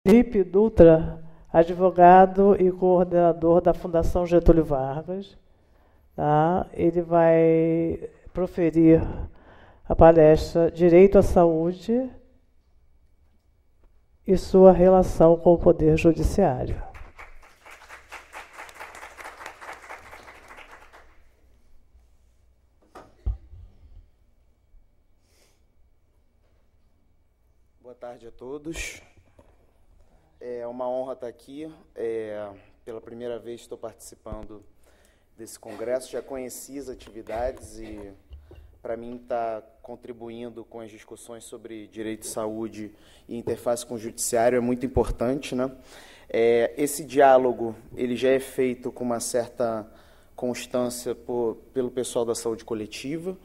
Felipe Dutra, advogado e coordenador da Fundação Getúlio Vargas. Tá? Ele vai proferir a palestra Direito à Saúde e sua relação com o Poder Judiciário. Boa tarde a todos. É uma honra estar aqui. Pela primeira vez estou participando desse congresso. Já conheci as atividades e, para mim, estar contribuindo com as discussões sobre direito de saúde e interface com o judiciário é muito importante, né? Esse diálogo ele já é feito com uma certa constância pelo pessoal da saúde coletiva.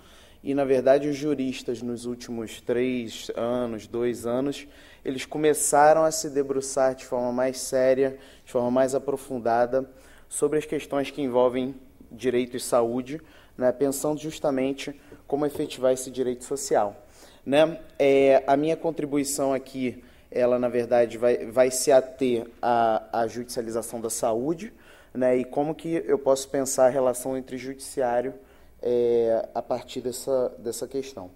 E, na verdade, os juristas, nos últimos 3 anos, 2 anos, eles começaram a se debruçar de forma mais séria, de forma mais aprofundada, sobre as questões que envolvem direito e saúde, né, pensando justamente como efetivar esse direito social. Né? A minha contribuição aqui, ela, na verdade, vai se ater à judicialização da saúde, né, e como que eu posso pensar a relação entre judiciário a partir dessa questão.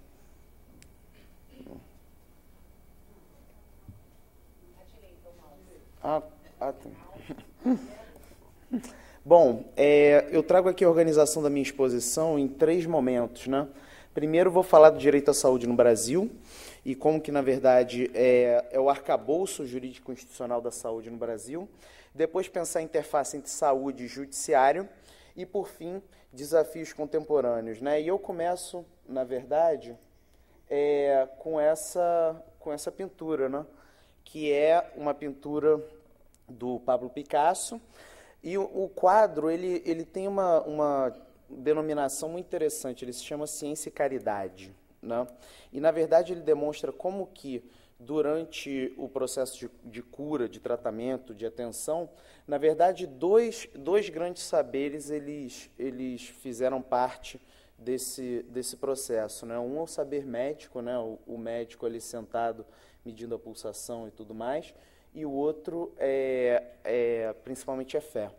Bom, eu trago aqui a organização da minha exposição em 3 momentos, né? Primeiro, vou falar do direito à saúde no Brasil e como que, na verdade, é o arcabouço jurídico institucional da saúde no Brasil. Depois, pensar a interface entre saúde e judiciário. E, por fim, desafios contemporâneos, né? E eu começo, na verdade, com essa pintura, né? Que é uma pintura do Pablo Picasso. E o quadro ele tem uma denominação muito interessante, ele se chama Ciência e Caridade, né? E, na verdade, ele demonstra como que, durante o processo de cura, de tratamento, de atenção, na verdade, dois grandes saberes eles fizeram parte desse processo, né? Um é o saber médico, né? O médico ali sentado medindo a pulsação e tudo mais, e o outro principalmente a fé,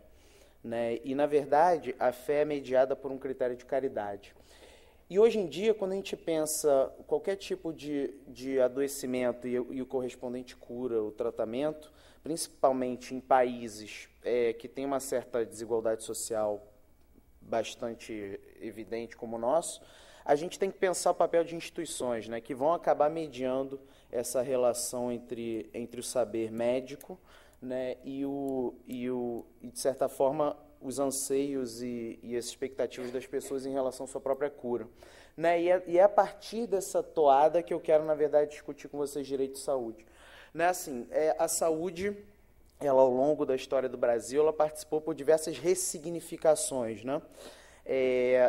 né? E, na verdade, a fé é mediada por um critério de caridade. E, hoje em dia, quando a gente pensa qualquer tipo de adoecimento e o correspondente cura, o tratamento, principalmente em países que têm uma certa desigualdade social bastante evidente como o nosso, a gente tem que pensar o papel de instituições, né, que vão acabar mediando essa relação entre o saber médico, né, e, de certa forma, os anseios e as expectativas das pessoas em relação à sua própria cura. Né? E é a partir dessa toada que eu quero, na verdade, discutir com vocês direito de saúde. Né? Assim, a saúde, ela, ao longo da história do Brasil, ela participou por diversas ressignificações, né?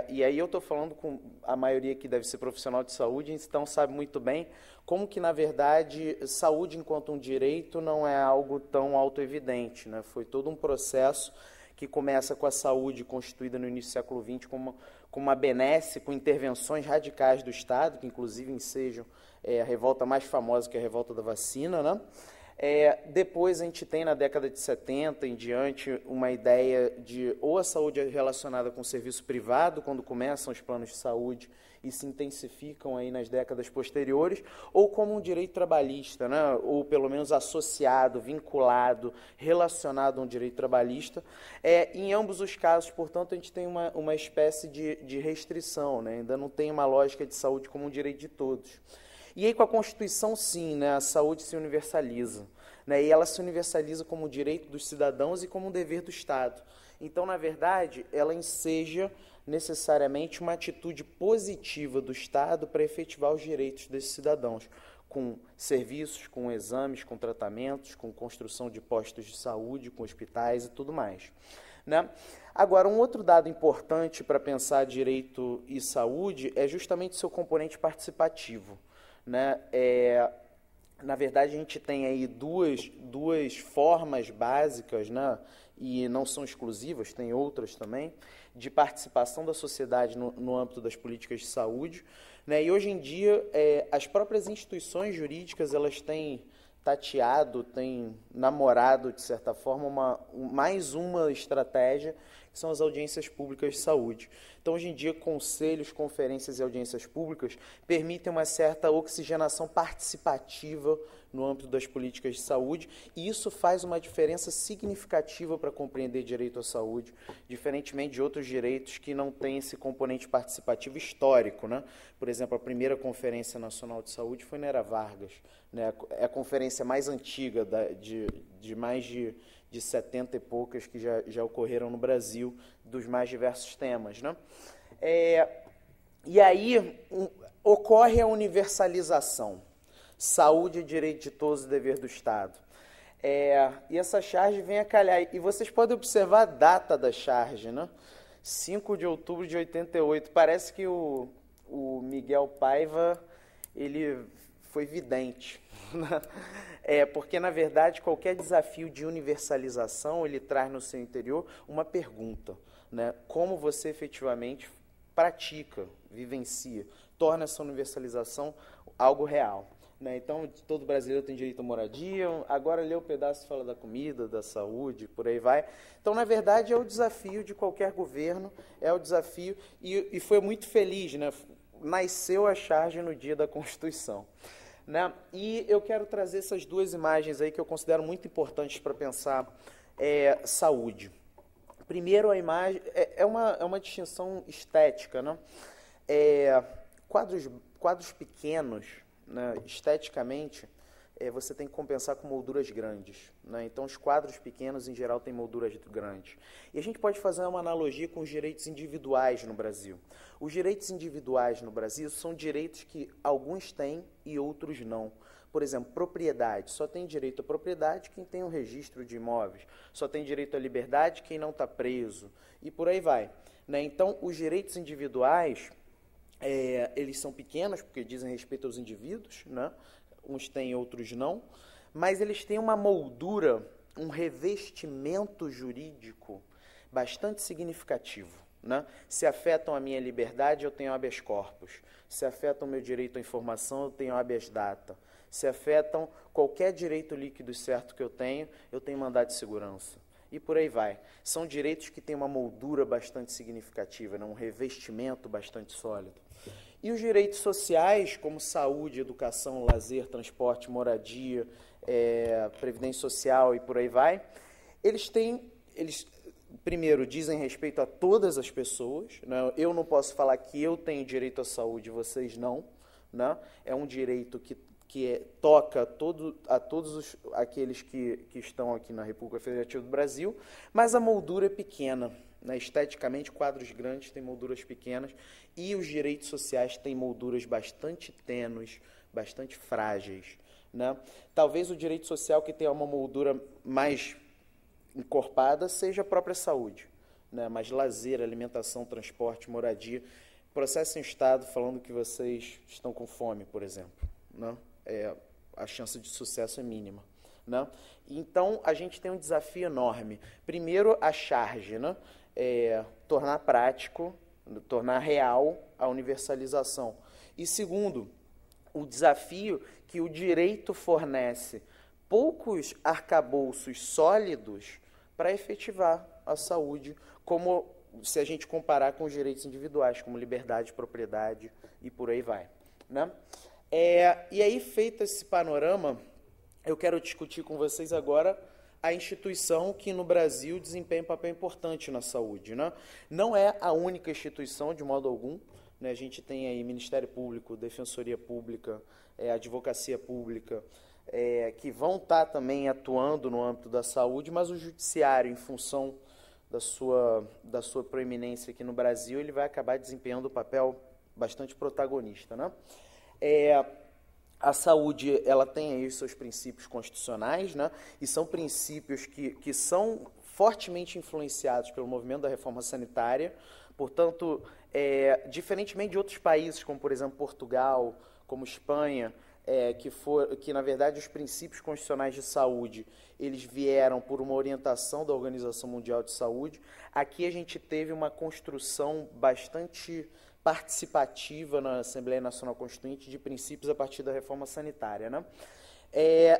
E aí eu estou falando com a maioria que deve ser profissional de saúde, então sabe muito bem como que, na verdade, saúde enquanto um direito não é algo tão autoevidente, né? Foi todo um processo que começa com a saúde constituída no início do século XX como uma benesse, com intervenções radicais do Estado, que inclusive ensejam a revolta mais famosa, que é a revolta da vacina, né? Depois a gente tem, na década de 70 em diante, uma ideia de ou a saúde relacionada com o serviço privado, quando começam os planos de saúde e se intensificam aí nas décadas posteriores, ou como um direito trabalhista, né? Ou pelo menos associado, vinculado, relacionado a um direito trabalhista. Em ambos os casos, portanto, a gente tem uma espécie de restrição, né? Ainda não tem uma lógica de saúde como um direito de todos. E aí, com a Constituição, sim, né, a saúde se universaliza, né, e ela se universaliza como direito dos cidadãos e como um dever do Estado. Então, na verdade, ela enseja necessariamente uma atitude positiva do Estado para efetivar os direitos desses cidadãos, com serviços, com exames, com tratamentos, com construção de postos de saúde, com hospitais e tudo mais. Né? Agora, um outro dado importante para pensar direito e saúde é justamente seu componente participativo. Né? Na verdade, a gente tem aí duas formas básicas, né? E não são exclusivas, tem outras também, de participação da sociedade no âmbito das políticas de saúde. Né? E, hoje em dia, as próprias instituições jurídicas elas têm tateado, tem namorado, de certa forma, mais uma estratégia, que são as audiências públicas de saúde. Então, hoje em dia, conselhos, conferências e audiências públicas permitem uma certa oxigenação participativa no âmbito das políticas de saúde, e isso faz uma diferença significativa para compreender direito à saúde, diferentemente de outros direitos que não têm esse componente participativo histórico, né? Por exemplo, a primeira Conferência Nacional de Saúde foi na Era Vargas, né? É a conferência mais antiga de mais de 70 e poucas que já ocorreram no Brasil, dos mais diversos temas, né? E aí ocorre a universalização. Saúde é direito de todos e dever do Estado. E essa charge vem a calhar. E vocês podem observar a data da charge, né? 5 de outubro de 88. Parece que o Miguel Paiva ele foi vidente. Porque, na verdade, qualquer desafio de universalização, ele traz no seu interior uma pergunta, né? Como você efetivamente pratica, vivencia, torna essa universalização algo real. Né? Então, todo brasileiro tem direito à moradia, agora lê o pedaço que fala da comida, da saúde, por aí vai. Então, na verdade, é o desafio de qualquer governo, é o desafio, e foi muito feliz, né? Nasceu a charge no dia da Constituição. Né? E eu quero trazer essas duas imagens aí que eu considero muito importantes para pensar saúde. Primeiro, a imagem é uma distinção estética, né? Quadros pequenos, né, esteticamente, você tem que compensar com molduras grandes. Né? Então, os quadros pequenos, em geral, têm molduras grandes. E a gente pode fazer uma analogia com os direitos individuais no Brasil. Os direitos individuais no Brasil são direitos que alguns têm e outros não. Por exemplo, propriedade. Só tem direito à propriedade quem tem um registro de imóveis. Só tem direito à liberdade quem não está preso. E por aí vai. Né? Então, os direitos individuais, eles são pequenos, porque dizem respeito aos indivíduos, né? Uns têm, outros não, mas eles têm uma moldura, um revestimento jurídico bastante significativo. Né? Se afetam a minha liberdade, eu tenho habeas corpus. Se afetam o meu direito à informação, eu tenho habeas data. Se afetam qualquer direito líquido certo que eu tenho mandado de segurança. E por aí vai. São direitos que têm uma moldura bastante significativa, né? Um revestimento bastante sólido. E os direitos sociais, como saúde, educação, lazer, transporte, moradia, previdência social e por aí vai, eles primeiro, dizem respeito a todas as pessoas. Né? Eu não posso falar que eu tenho direito à saúde, vocês não. Né? É um direito que toca a todos aqueles que estão aqui na República Federativa do Brasil, mas a moldura é pequena. Né? Esteticamente, quadros grandes têm molduras pequenas e os direitos sociais têm molduras bastante tênues, bastante frágeis. Né? Talvez o direito social que tenha uma moldura mais encorpada seja a própria saúde, né? Mas lazer, alimentação, transporte, moradia, processem o Estado falando que vocês estão com fome, por exemplo. Né? A chance de sucesso é mínima. Né? Então, a gente tem um desafio enorme. Primeiro, a charge, né? Tornar prático, tornar real a universalização. E segundo, o desafio que o direito fornece poucos arcabouços sólidos para efetivar a saúde, como se a gente comparar com os direitos individuais, como liberdade, propriedade e por aí vai. Né? E aí, feito esse panorama, eu quero discutir com vocês agora a instituição que no Brasil desempenha um papel importante na saúde. Né? Não é a única instituição, de modo algum. Né? A gente tem aí Ministério Público, Defensoria Pública, Advocacia Pública, que vão estar também atuando no âmbito da saúde, mas o Judiciário, em função da sua proeminência aqui no Brasil, ele vai acabar desempenhando um papel bastante protagonista. Né? A saúde, ela tem aí os seus princípios constitucionais, né? E são princípios que são fortemente influenciados pelo movimento da reforma sanitária. Portanto, diferentemente de outros países, como, por exemplo, Portugal, como Espanha, que, na verdade, os princípios constitucionais de saúde, eles vieram por uma orientação da Organização Mundial de Saúde. Aqui a gente teve uma construção bastante participativa na Assembleia Nacional Constituinte de princípios a partir da reforma sanitária. Né?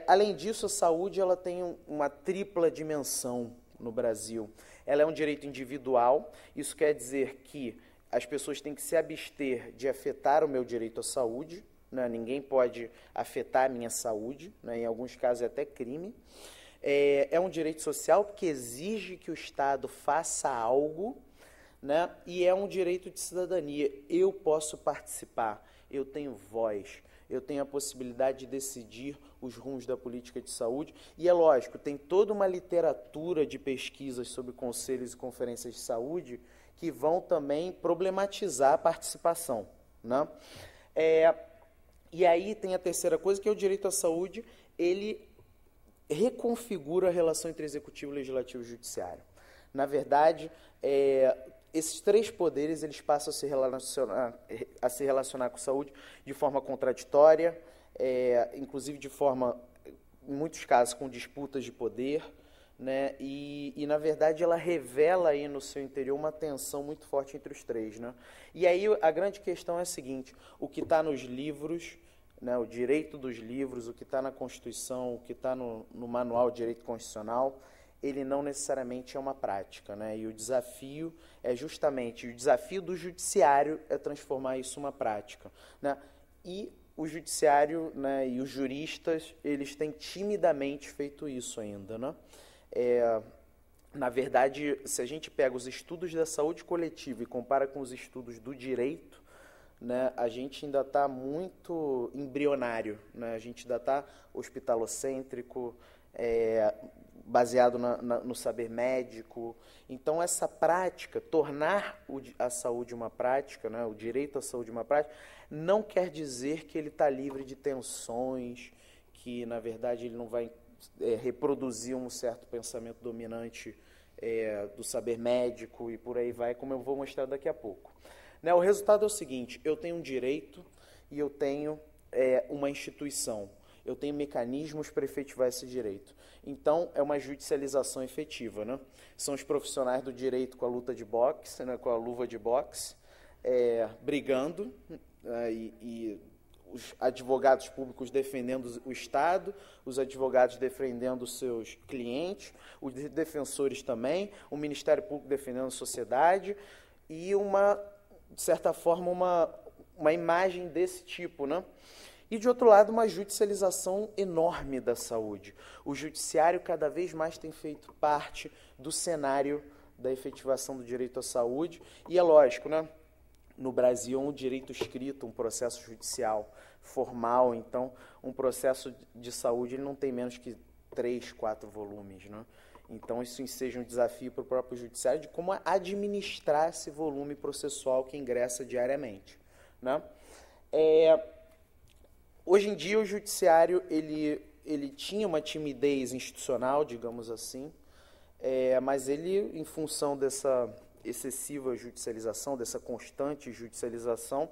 Além disso, a saúde ela tem uma tripla dimensão no Brasil. Ela é um direito individual, isso quer dizer que as pessoas têm que se abster de afetar o meu direito à saúde, né? Ninguém pode afetar a minha saúde, né? Em alguns casos é até crime. É um direito social porque exige que o Estado faça algo, né? E é um direito de cidadania. Eu posso participar, eu tenho voz, eu tenho a possibilidade de decidir os rumos da política de saúde. E é lógico, tem toda uma literatura de pesquisas sobre conselhos e conferências de saúde que vão também problematizar a participação, né? E aí tem a terceira coisa, que é o direito à saúde, ele reconfigura a relação entre executivo, legislativo e judiciário. Na verdade, esses três poderes eles passam a se relacionar com a saúde de forma contraditória, inclusive de forma, em muitos casos, com disputas de poder, né? E, na verdade, ela revela aí no seu interior uma tensão muito forte entre os três, né? E aí a grande questão é a seguinte: o que está nos livros, né, o direito dos livros, o que está na Constituição, o que está no Manual de Direito Constitucional, ele não necessariamente é uma prática, né? E o desafio é justamente, o desafio do judiciário é transformar isso numa prática, né? E o judiciário, né, e os juristas, eles têm timidamente feito isso ainda, né? Na verdade, se a gente pega os estudos da saúde coletiva e compara com os estudos do direito, né, a gente ainda está muito embrionário, né? A gente ainda está hospitalocêntrico, baseado no saber médico. Então, essa prática, tornar a saúde uma prática, né, o direito à saúde uma prática, não quer dizer que ele está livre de tensões, que, na verdade, ele não vai reproduzir um certo pensamento dominante do saber médico e por aí vai, como eu vou mostrar daqui a pouco. Né, o resultado é o seguinte: eu tenho um direito e eu tenho uma instituição. Eu tenho mecanismos para efetivar esse direito. Então, é uma judicialização efetiva, né? São os profissionais do direito com a luta de boxe, né, com a luva de boxe, brigando, e os advogados públicos defendendo o Estado, os advogados defendendo os seus clientes, os defensores também, o Ministério Público defendendo a sociedade, e de certa forma, uma imagem desse tipo, né? E, de outro lado, uma judicialização enorme da saúde. O judiciário cada vez mais tem feito parte do cenário da efetivação do direito à saúde. E é lógico, né? No Brasil, um direito escrito, um processo judicial formal. Então, um processo de saúde ele não tem menos que 3, 4 volumes, né? Então, isso seja um desafio para o próprio judiciário de como administrar esse volume processual que ingressa diariamente, né? Hoje em dia, o judiciário ele tinha uma timidez institucional, digamos assim, mas ele, em função dessa excessiva judicialização, dessa constante judicialização,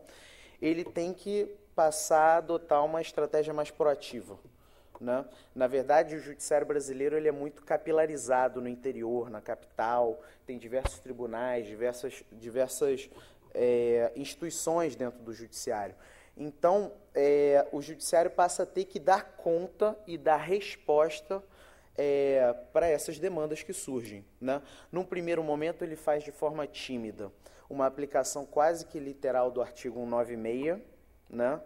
ele tem que passar a adotar uma estratégia mais proativa, né? Na verdade, o judiciário brasileiro ele é muito capilarizado no interior, na capital, tem diversos tribunais, diversas instituições dentro do judiciário. Então, o judiciário passa a ter que dar conta e dar resposta para essas demandas que surgem, né? Num primeiro momento, ele faz de forma tímida, uma aplicação quase que literal do artigo 196, né?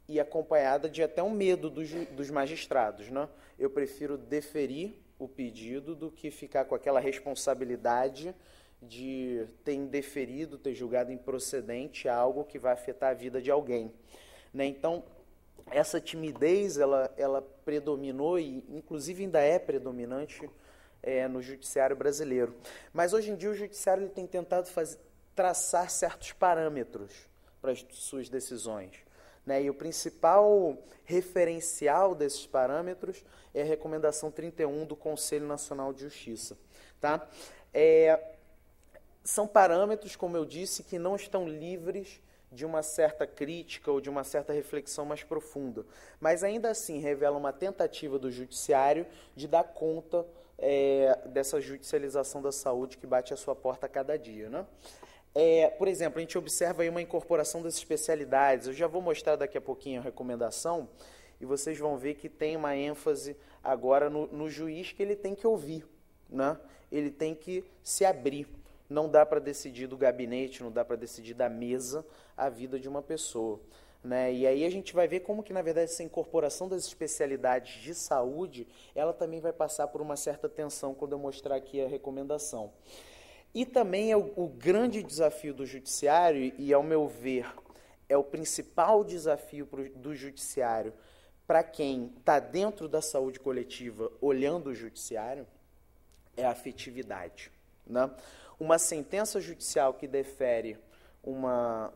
E acompanhada de até um medo dos magistrados, né? Eu prefiro deferir o pedido do que ficar com aquela responsabilidade de ter indeferido, ter julgado improcedente algo que vai afetar a vida de alguém, né? Então, essa timidez, ela predominou e, inclusive, ainda é predominante no judiciário brasileiro. Mas, hoje em dia, o judiciário ele tem tentado traçar certos parâmetros para as suas decisões, né? E o principal referencial desses parâmetros é a Recomendação 31 do Conselho Nacional de Justiça, tá? São parâmetros, como eu disse, que não estão livres de uma certa crítica ou de uma certa reflexão mais profunda, mas ainda assim revelam uma tentativa do judiciário de dar conta dessa judicialização da saúde que bate à sua porta a cada dia, né? Por exemplo, a gente observa aí uma incorporação das especialidades. Eu já vou mostrar daqui a pouquinho a recomendação, e vocês vão ver que tem uma ênfase agora no juiz que ele tem que ouvir, né? Ele tem que se abrir. Não dá para decidir do gabinete, não dá para decidir da mesa a vida de uma pessoa, né? E aí a gente vai ver como que, na verdade, essa incorporação das especialidades de saúde, ela também vai passar por uma certa tensão quando eu mostrar aqui a recomendação. E também é o grande desafio do judiciário, e ao meu ver, é o principal desafio do judiciário para quem está dentro da saúde coletiva olhando o judiciário, é a afetividade, né? Uma sentença judicial que defere uma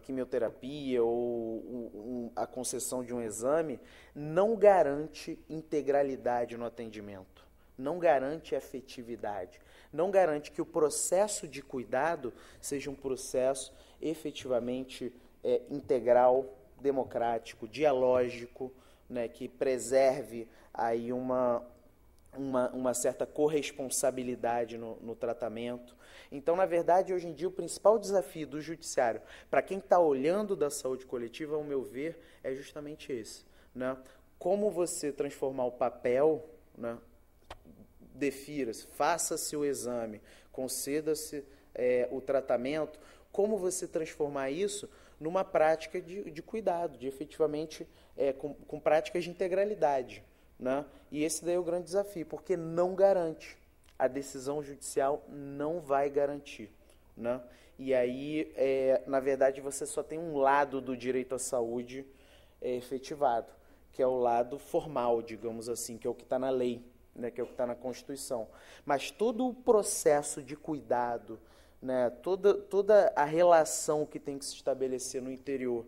quimioterapia ou a concessão de um exame não garante integralidade no atendimento, não garante efetividade, não garante que o processo de cuidado seja um processo efetivamente integral, democrático, dialógico, né, que preserve aí uma certa corresponsabilidade no tratamento. Então, na verdade, hoje em dia, o principal desafio do judiciário, para quem está olhando da saúde coletiva, ao meu ver, é justamente esse, né? Como você transformar o papel, né? Defira-se, faça-se o exame, conceda-se o tratamento, como você transformar isso numa prática de cuidado, de efetivamente, com práticas de integralidade, né? E esse daí é o grande desafio, porque não garante. A decisão judicial não vai garantir, né? E aí, na verdade, você só tem um lado do direito à saúde efetivado, que é o lado formal, digamos assim, que é o que está na lei, né? Que é o que está na Constituição. Mas todo o processo de cuidado, né? Toda a relação que tem que se estabelecer no interior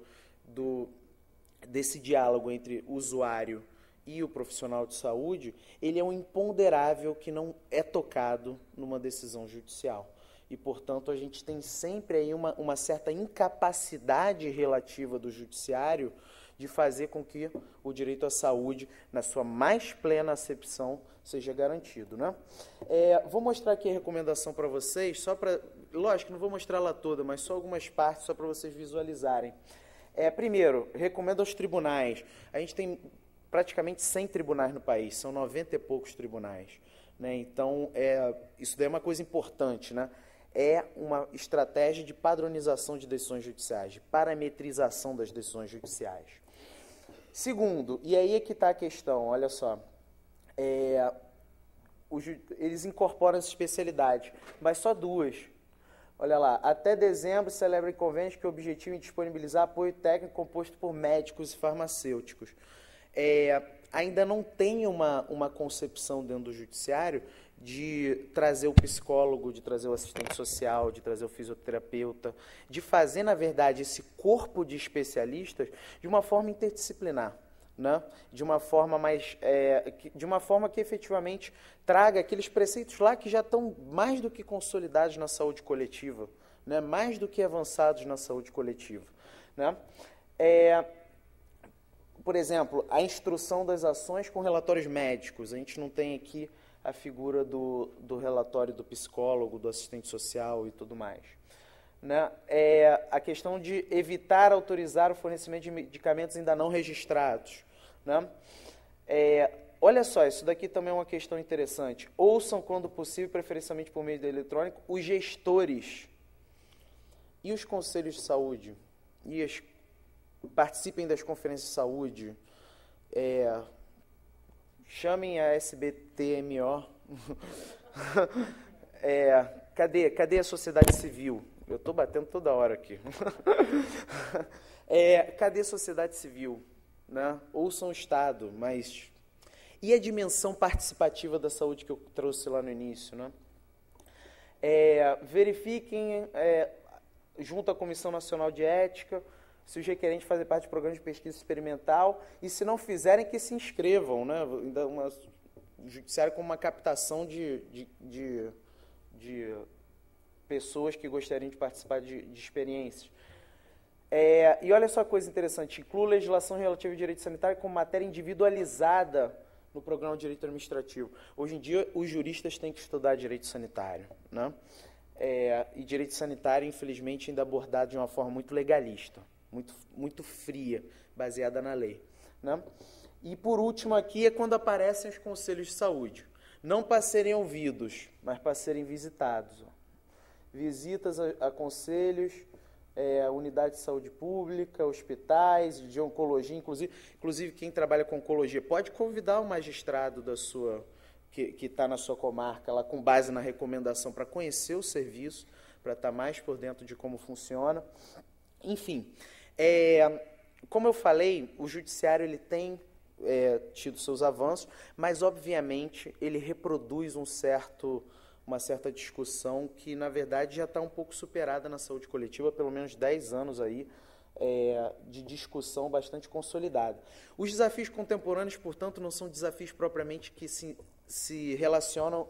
desse diálogo entre o usuário e o profissional de saúde, ele é um imponderável que não é tocado numa decisão judicial. E, portanto, a gente tem sempre aí uma certa incapacidade relativa do judiciário de fazer com que o direito à saúde, na sua mais plena acepção, seja garantido, né? Vou mostrar aqui a recomendação para vocês, só para... Lógico, não vou mostrar ela toda, mas só algumas partes, só para vocês visualizarem. Primeiro, recomendo aos tribunais. A gente tem praticamente 100 tribunais no país, são 90 e poucos tribunais, né? Então, isso daí é uma coisa importante, né? É uma estratégia de padronização de decisões judiciais, de parametrização das decisões judiciais. Segundo, e aí é que está a questão, olha só, eles incorporam essa especialidade, mas só duas. Olha lá, até dezembro celebra convênios que objetivem em disponibilizar apoio técnico composto por médicos e farmacêuticos. Ainda não tem uma concepção dentro do judiciário de trazer o psicólogo, de trazer o assistente social, de trazer o fisioterapeuta, de fazer, na verdade, esse corpo de especialistas de uma forma interdisciplinar, né? De uma forma de uma forma que efetivamente traga aqueles preceitos lá que já estão mais do que consolidados na saúde coletiva, né? Mais do que avançados na saúde coletiva, né? Por exemplo, a instrução das ações com relatórios médicos. A gente não tem aqui a figura do relatório do psicólogo, do assistente social e tudo mais, né? A questão de evitar autorizar o fornecimento de medicamentos ainda não registrados, né? Olha só, isso daqui também é uma questão interessante. Ouçam, quando possível, preferencialmente por meio do eletrônico, os gestores e os conselhos de saúde e participem das conferências de saúde, chamem a SBTMO, cadê a sociedade civil? Eu estou batendo toda hora aqui. Cadê a sociedade civil? Né? Ouçam o Estado, mas... E a dimensão participativa da saúde que eu trouxe lá no início, né? Verifiquem, junto à Comissão Nacional de Ética, se os requerentes fazem parte de programas de pesquisa experimental, e se não fizerem, que se inscrevam, né? O judiciário como uma captação de pessoas que gostariam de participar de experiências. E olha só a coisa interessante, inclui legislação relativa ao direito sanitário como matéria individualizada no programa de direito administrativo. Hoje em dia, os juristas têm que estudar direito sanitário, né? E direito sanitário, infelizmente, ainda abordado de uma forma muito legalista, muito fria, baseada na lei, né? E por último aqui é quando aparecem os conselhos de saúde. Não para serem ouvidos, mas para serem visitados. Visitas a conselhos, unidade de saúde pública, hospitais, de oncologia, inclusive quem trabalha com oncologia pode convidar o magistrado da sua, que está na sua comarca, lá com base na recomendação, para conhecer o serviço, para estar mais por dentro de como funciona. Enfim, como eu falei, o judiciário ele tem tido seus avanços, mas, obviamente, ele reproduz uma certa discussão que, na verdade, já está um pouco superada na saúde coletiva, pelo menos 10 anos aí, de discussão bastante consolidada. Os desafios contemporâneos, portanto, não são desafios propriamente que se relacionam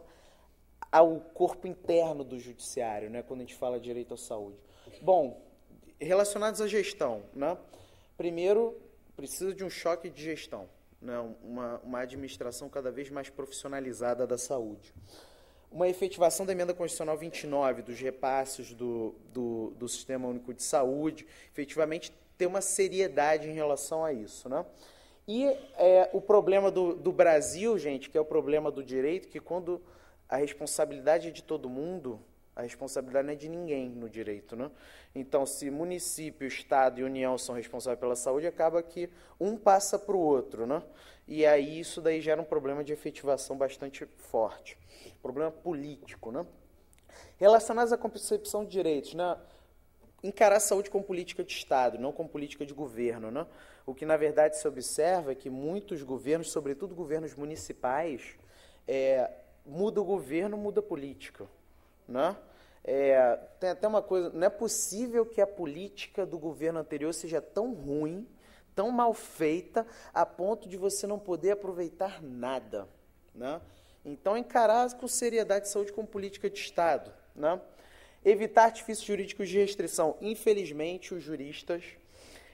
ao corpo interno do judiciário, né, quando a gente fala de direito à saúde. Bom, relacionados à gestão, né? Primeiro, precisa de um choque de gestão, né? Uma administração cada vez mais profissionalizada da saúde. Uma efetivação da emenda constitucional 29, dos repasses do Sistema Único de Saúde, efetivamente ter uma seriedade em relação a isso, né? E o problema do Brasil, gente, que é o problema do direito, que quando a responsabilidade é de todo mundo, a responsabilidade não é de ninguém no direito, né? Então, se município, Estado e União são responsáveis pela saúde, acaba que um passa para o outro, né? E aí isso daí gera um problema de efetivação bastante forte. Problema político, né? Relacionados à concepção de direitos, né? Encarar a saúde como política de Estado, não como política de governo, né? O que, na verdade, se observa é que muitos governos, sobretudo governos municipais, muda o governo, muda a política, né? Tem até uma coisa, não é possível que a política do governo anterior seja tão ruim, tão mal feita, a ponto de você não poder aproveitar nada, né? Então, encarar com seriedade a saúde como política de Estado, né? Evitar artifícios jurídicos de restrição. Infelizmente, os juristas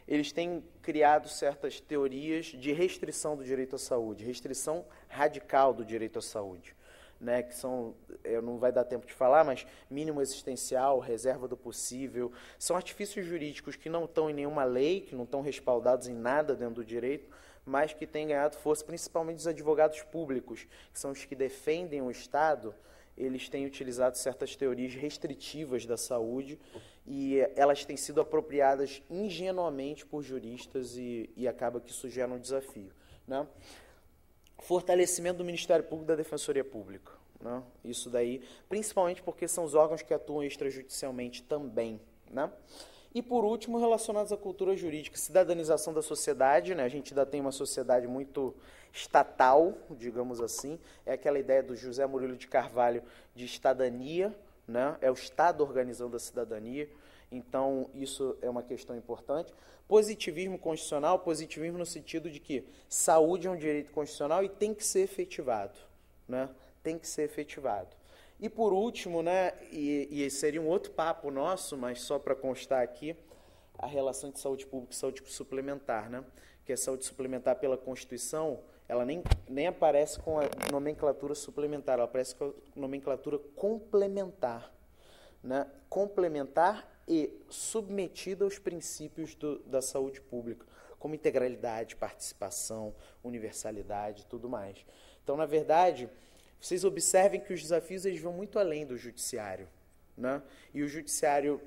eles têm criado certas teorias de restrição do direito à saúde, restrição radical do direito à saúde, né, que são, não vai dar tempo de falar, mas mínimo existencial, reserva do possível, são artifícios jurídicos que não estão em nenhuma lei, que não estão respaldados em nada dentro do direito, mas que têm ganhado força, principalmente os advogados públicos, que são os que defendem o Estado. Eles têm utilizado certas teorias restritivas da saúde e elas têm sido apropriadas ingenuamente por juristas e acaba que isso gera um desafio, né? Fortalecimento do Ministério Público e da Defensoria Pública, né? Isso daí, principalmente porque são os órgãos que atuam extrajudicialmente também, né? E, por último, relacionados à cultura jurídica, cidadanização da sociedade, né? A gente ainda tem uma sociedade muito estatal, digamos assim, é aquela ideia do José Murilo de Carvalho de estadania, né? É o Estado organizando a cidadania, então isso é uma questão importante. Positivismo constitucional, positivismo no sentido de que saúde é um direito constitucional e tem que ser efetivado, né? Tem que ser efetivado. E por último, né, e seria um outro papo nosso, mas só para constar aqui, a relação de saúde pública e saúde suplementar, né? Que a saúde suplementar pela Constituição, ela nem aparece com a nomenclatura suplementar, ela aparece com a nomenclatura complementar, né? Complementar e submetida aos princípios da saúde pública, como integralidade, participação, universalidade e tudo mais. Então, na verdade, vocês observem que os desafios eles vão muito além do judiciário, né? E o judiciário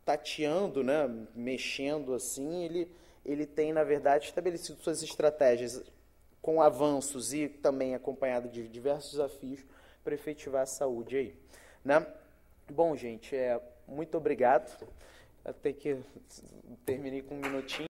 tateando, né, mexendo assim, ele tem, na verdade, estabelecido suas estratégias com avanços e também acompanhado de diversos desafios para efetivar a saúde aí, né? Bom, gente, muito obrigado. Até que terminei com um minutinho.